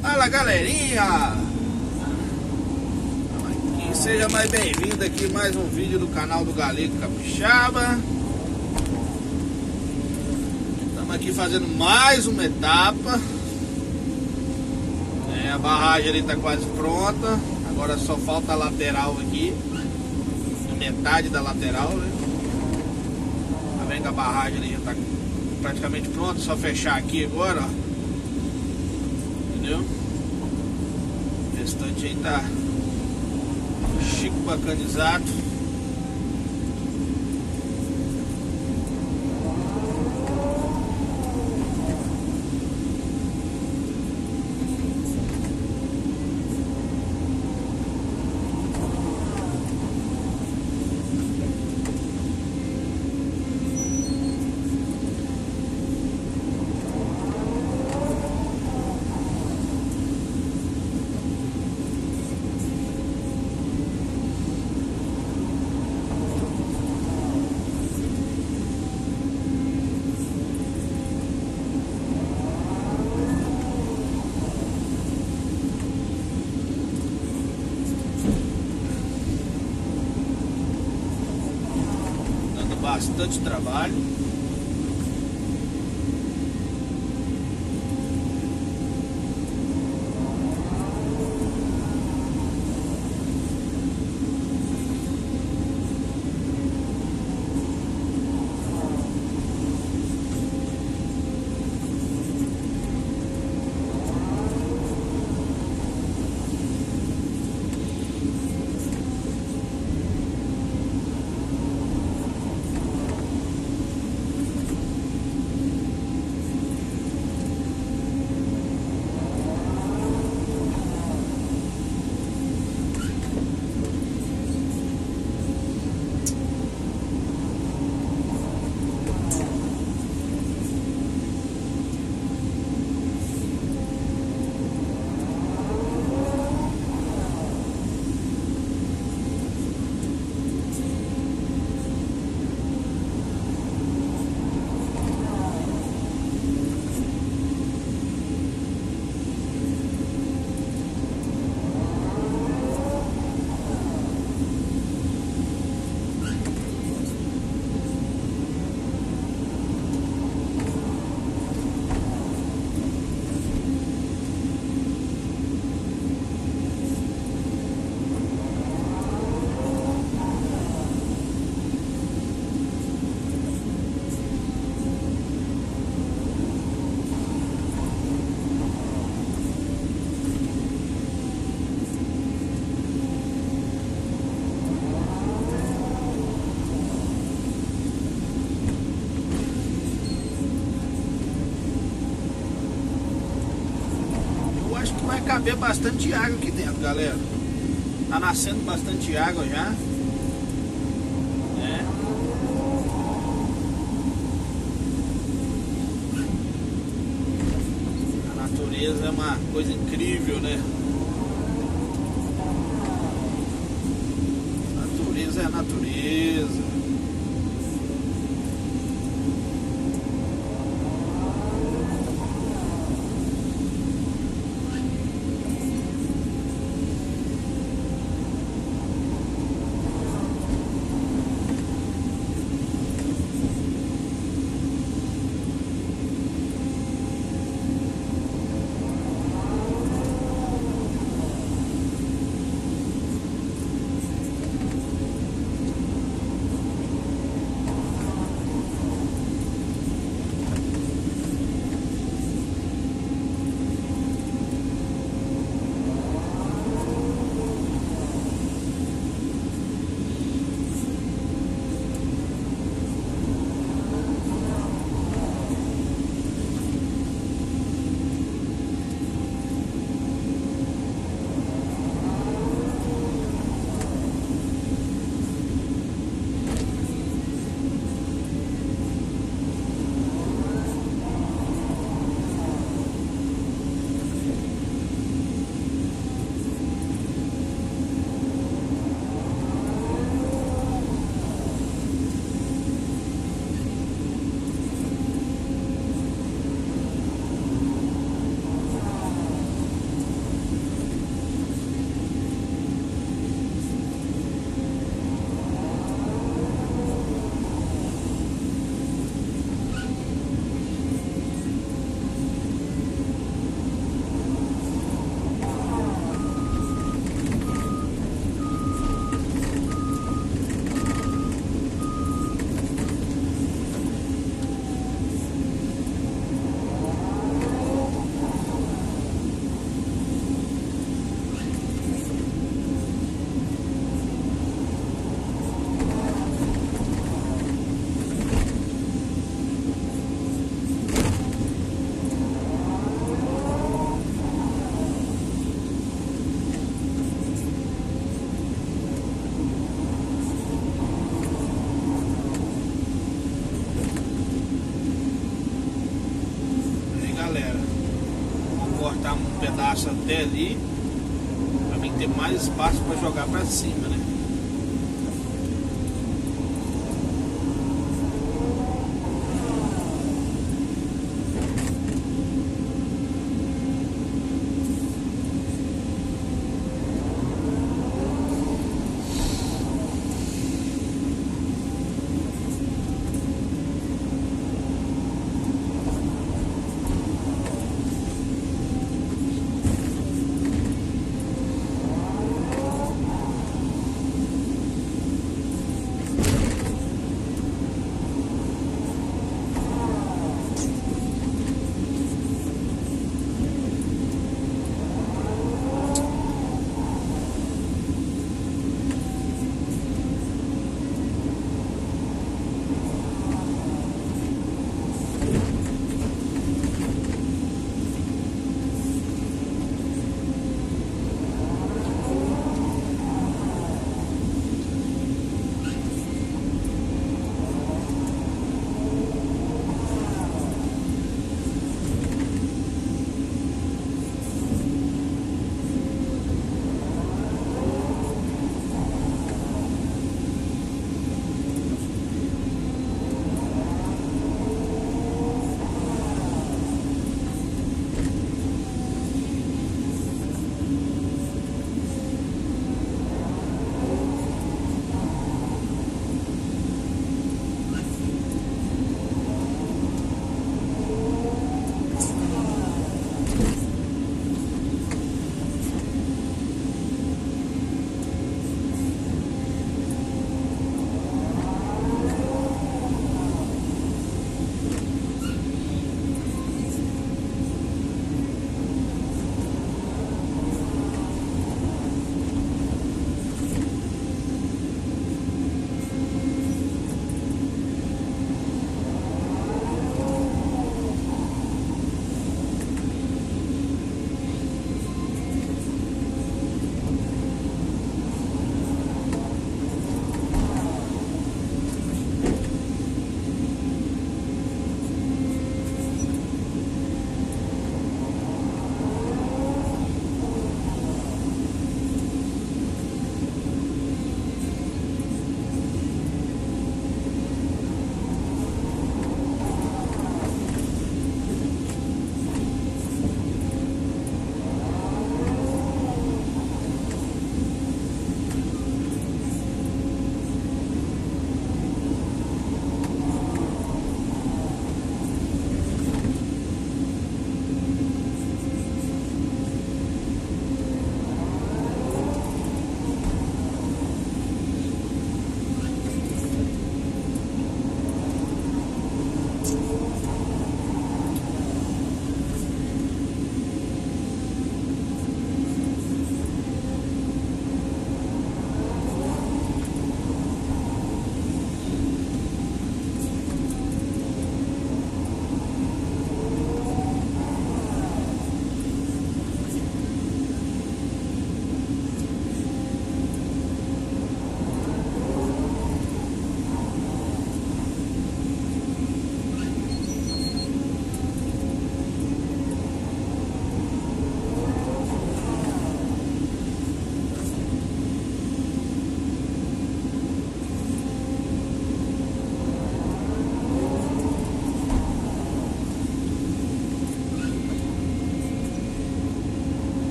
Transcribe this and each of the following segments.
Fala, galerinha! Aqui, seja mais bem-vindo aqui mais um vídeo do canal do Galego Capixaba. Estamos aqui fazendo mais uma etapa. A barragem ali está quase pronta. Agora só falta a lateral aqui, metade da lateral, né? Tá vendo que a barragem ali já está praticamente pronta, só fechar aqui agora, ó. Entendeu? O restante aí tá chico bacanizado. Bastante trabalho. Vai caber bastante água aqui dentro, galera. Tá nascendo bastante água já. A natureza é uma coisa incrível, né? A natureza é a natureza. pedaço até ali, para mim ter mais espaço para jogar para cima, né?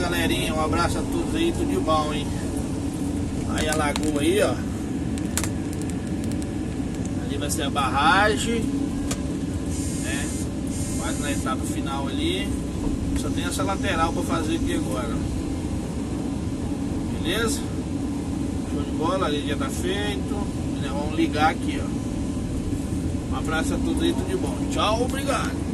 galerinha. Um abraço a todos aí, tudo de bom, hein? Aí a lagoa aí, ó. Ali vai ser a barragem, né? Quase na etapa final ali. Só tem essa lateral pra fazer aqui agora. Beleza? Show de bola, ali já tá feito. Vamos ligar aqui, ó. Um abraço a todos aí, tudo de bom. Tchau, obrigado.